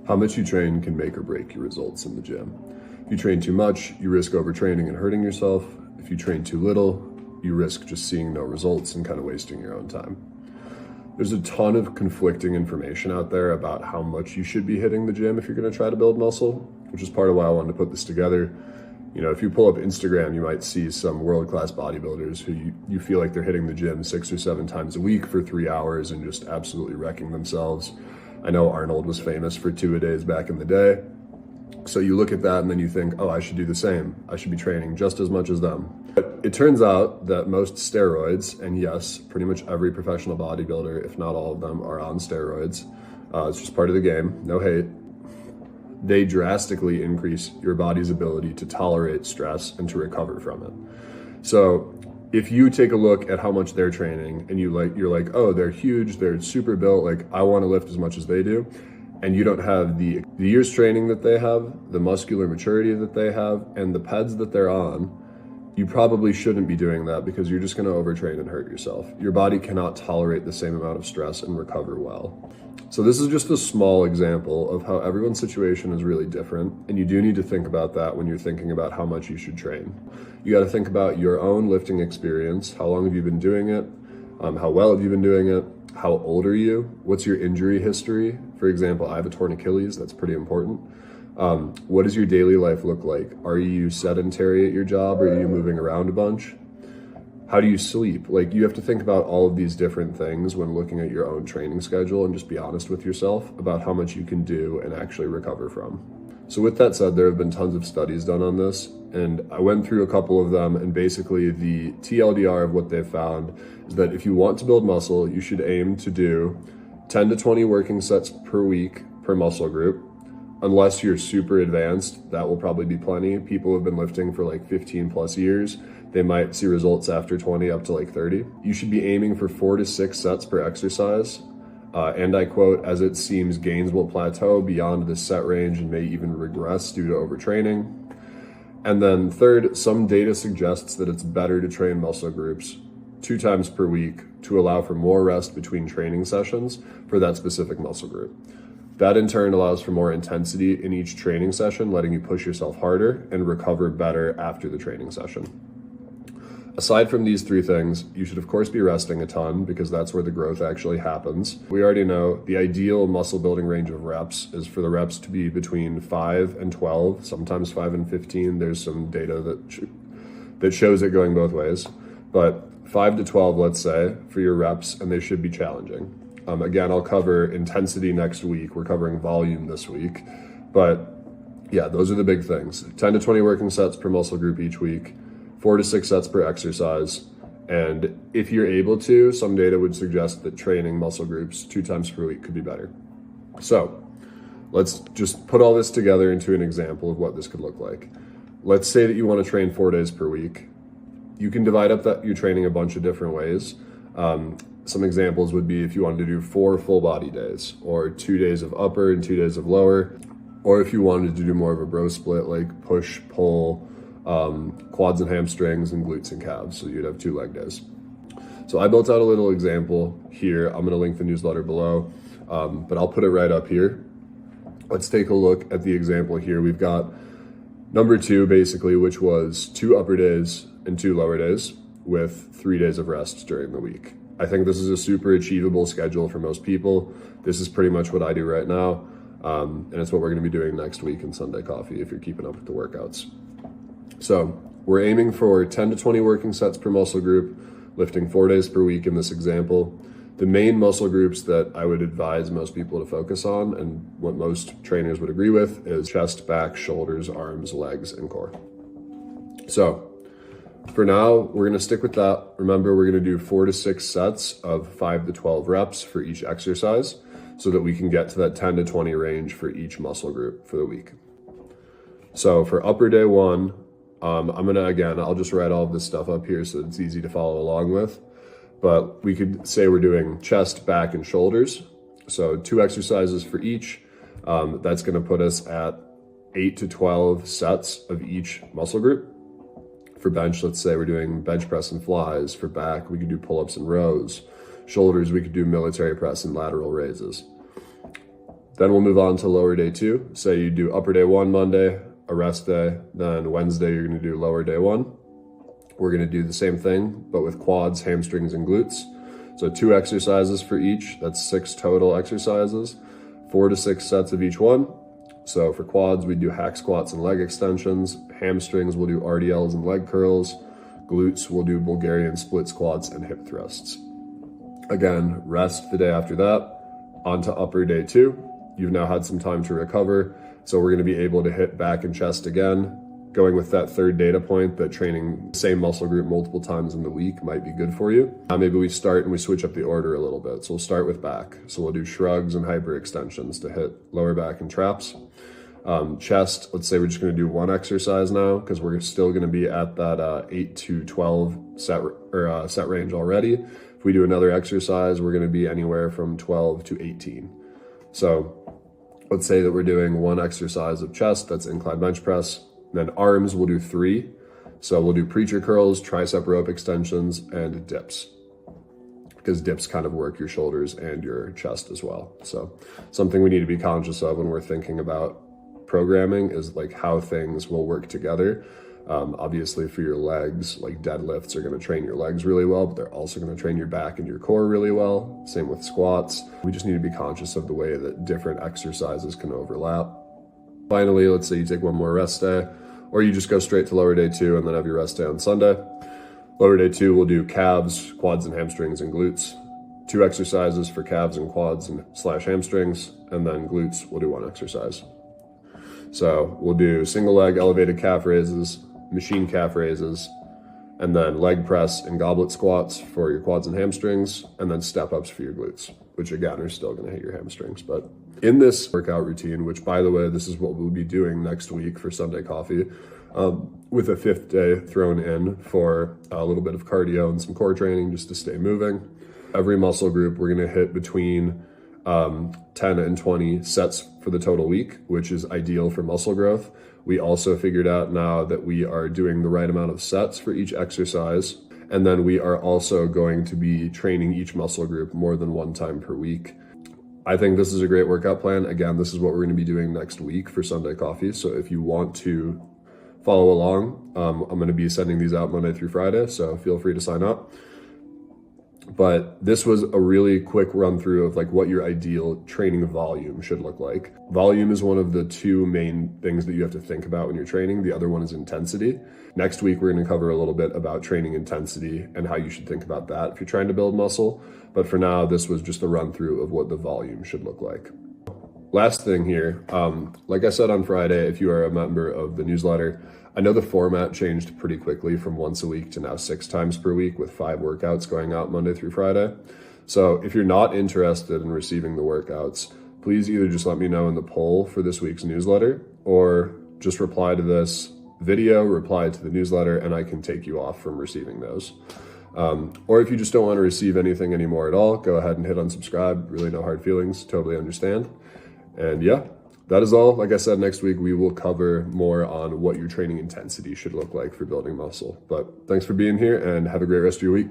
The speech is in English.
How much you train can make or break your results in the gym. If you train too much, you risk overtraining and hurting yourself. If you train too little, you risk just seeing no results and kind of wasting your own time. There's a ton of conflicting information out there about how much you should be hitting the gym if you're going to try to build muscle, which is part of why I wanted to put this together. You know, if you pull up Instagram, you might see some world-class bodybuilders who you feel like they're hitting the gym 6 or 7 times a week for 3 hours and just absolutely wrecking themselves. I know Arnold was famous for 2-a-days back in the day. So you look at that and then you think, oh, I should do the same. I should be training just as much as them. But it turns out that most steroids, and yes, pretty much every professional bodybuilder, if not all of them, are on steroids. It's just part of the game, no hate. They drastically increase your body's ability to tolerate stress and to recover from it. So if you take a look at how much they're training and you're like, oh, they're huge, they're super built, like I want to lift as much as they do, and you don't have the years training that they have, the muscular maturity that they have, and the PEDs that they're on, you probably shouldn't be doing that because you're just going to overtrain and hurt yourself. Your body cannot tolerate the same amount of stress and recover well. So this is just a small example of how everyone's situation is really different, and you do need to think about that when you're thinking about how much you should train. You got to think about your own lifting experience. How long have you been doing it? How well have you been doing it? How old are you? What's your injury history? For example, I have a torn Achilles. That's pretty important. What does your daily life look like? Are you sedentary at your job? Or are you moving around a bunch? How do you sleep? Like, you have to think about all of these different things when looking at your own training schedule and just be honest with yourself about how much you can do and actually recover from. So with that said, there have been tons of studies done on this, and I went through a couple of them, and basically the TLDR of what they've found is that if you want to build muscle, you should aim to do 10 to 20 working sets per week per muscle group. Unless you're super advanced, that will probably be plenty. People have been lifting for like 15 plus years. They might see results after 20 up to like 30. You should be aiming for 4 to 6 sets per exercise. And I quote, as it seems gains will plateau beyond this set range and may even regress due to overtraining. And then third, some data suggests that it's better to train muscle groups 2 times per week to allow for more rest between training sessions for that specific muscle group. That in turn allows for more intensity in each training session, letting you push yourself harder and recover better after the training session. Aside from these 3 things, you should of course be resting a ton because that's where the growth actually happens. We already know the ideal muscle building range of reps is for the reps to be between 5 and 12, sometimes 5 and 15. There's some data that shows it going both ways, but 5 to 12, let's say, for your reps, and they should be challenging. Again, I'll cover intensity next week. We're covering volume this week, but yeah, those are the big things. 10 to 20 working sets per muscle group each week, 4 to 6 sets per exercise. And if you're able to, some data would suggest that training muscle groups 2 times per week could be better. So let's just put all this together into an example of what this could look like. Let's say that you want to train 4 days per week. You can divide up your training a bunch of different ways. Some examples would be if you wanted to do 4 full body days, or 2 days of upper and 2 days of lower, or if you wanted to do more of a bro split, like push, pull, quads and hamstrings, and glutes and calves. So you'd have 2 leg days. So I built out a little example here. I'm going to link the newsletter below, but I'll put it right up here. Let's take a look at the example here. We've got number 2, basically, which was 2 upper days and 2 lower days with 3 days of rest during the week. I think this is a super achievable schedule for most people. This is pretty much what I do right now. And it's what we're going to be doing next week in Sunday Coffee if you're keeping up with the workouts. So we're aiming for 10 to 20 working sets per muscle group, lifting 4 days per week in this example. The main muscle groups that I would advise most people to focus on, and what most trainers would agree with, is chest, back, shoulders, arms, legs, and core. So for now, we're going to stick with that. Remember, we're going to do 4 to 6 sets of 5 to 12 reps for each exercise so that we can get to that 10 to 20 range for each muscle group for the week. So for upper day 1, I'll just write all of this stuff up here so it's easy to follow along with. But we could say we're doing chest, back, and shoulders. So 2 exercises for each. That's going to put us at 8 to 12 sets of each muscle group. For bench, let's say we're doing bench press and flies. For back, we could do pull-ups and rows. Shoulders, we could do military press and lateral raises. Then we'll move on to lower day 2. Say you do upper day 1 Monday, a rest day, then Wednesday you're going to do lower day 1. We're going to do the same thing, but with quads, hamstrings, and glutes. So 2 exercises for each. That's 6 total exercises, 4 to 6 sets of each one. So for quads, we do hack squats and leg extensions. Hamstrings, we'll do RDLs and leg curls. Glutes, we'll do Bulgarian split squats and hip thrusts. Again, rest the day after that. On to upper day 2. You've now had some time to recover. So we're going to be able to hit back and chest again. Going with that third data point that training the same muscle group multiple times in the week might be good for you. Maybe we start and we switch up the order a little bit. So we'll start with back. So we'll do shrugs and hyperextensions to hit lower back and traps. Chest, let's say we're just going to do 1 exercise now because we're still going to be at that 8 to 12 set range already. If we do another exercise, we're going to be anywhere from 12 to 18. So let's say that we're doing 1 exercise of chest, that's incline bench press. Then arms, we'll do 3. So we'll do preacher curls, tricep rope extensions, and dips. Because dips kind of work your shoulders and your chest as well. So something we need to be conscious of when we're thinking about programming is like how things will work together. Obviously for your legs, like deadlifts are going to train your legs really well, but they're also going to train your back and your core really well. Same with squats. We just need to be conscious of the way that different exercises can overlap. Finally, let's say you take 1 more rest day, or you just go straight to lower day 2 and then have your rest day on Sunday. Lower day 2, we'll do calves, quads and hamstrings and glutes. 2 exercises for calves and quads and / hamstrings, and then glutes, we'll do 1 exercise. So we'll do single leg elevated calf raises, machine calf raises, and then leg press and goblet squats for your quads and hamstrings, and then step ups for your glutes, which again are still going to hit your hamstrings. But in this workout routine, which by the way, this is what we'll be doing next week for Sunday Coffee, with a 5th day thrown in for a little bit of cardio and some core training just to stay moving. Every muscle group, we're going to hit between 10 and 20 sets for the total week, which is ideal for muscle growth. We also figured out now that we are doing the right amount of sets for each exercise. And then we are also going to be training each muscle group more than 1 time per week. I think this is a great workout plan. Again, this is what we're going to be doing next week for Sunday Coffee. So if you want to follow along, I'm going to be sending these out Monday through Friday. So feel free to sign up. But this was a really quick run through of like what your ideal training volume should look like. Volume is one of the 2 main things that you have to think about when you're training. The other one is intensity. Next week, we're going to cover a little bit about training intensity and how you should think about that if you're trying to build muscle. But for now, this was just a run through of what the volume should look like. Last thing here, like I said on Friday, if you are a member of the newsletter, I know the format changed pretty quickly from once a week to now 6 times per week with 5 workouts going out Monday through Friday. So if you're not interested in receiving the workouts, please either just let me know in the poll for this week's newsletter, or just reply to this video, reply to the newsletter, and I can take you off from receiving those. Or if you just don't want to receive anything anymore at all, go ahead and hit unsubscribe. Really no hard feelings, totally understand. And yeah, that is all. Like I said, next week we will cover more on what your training intensity should look like for building muscle. But thanks for being here and have a great rest of your week.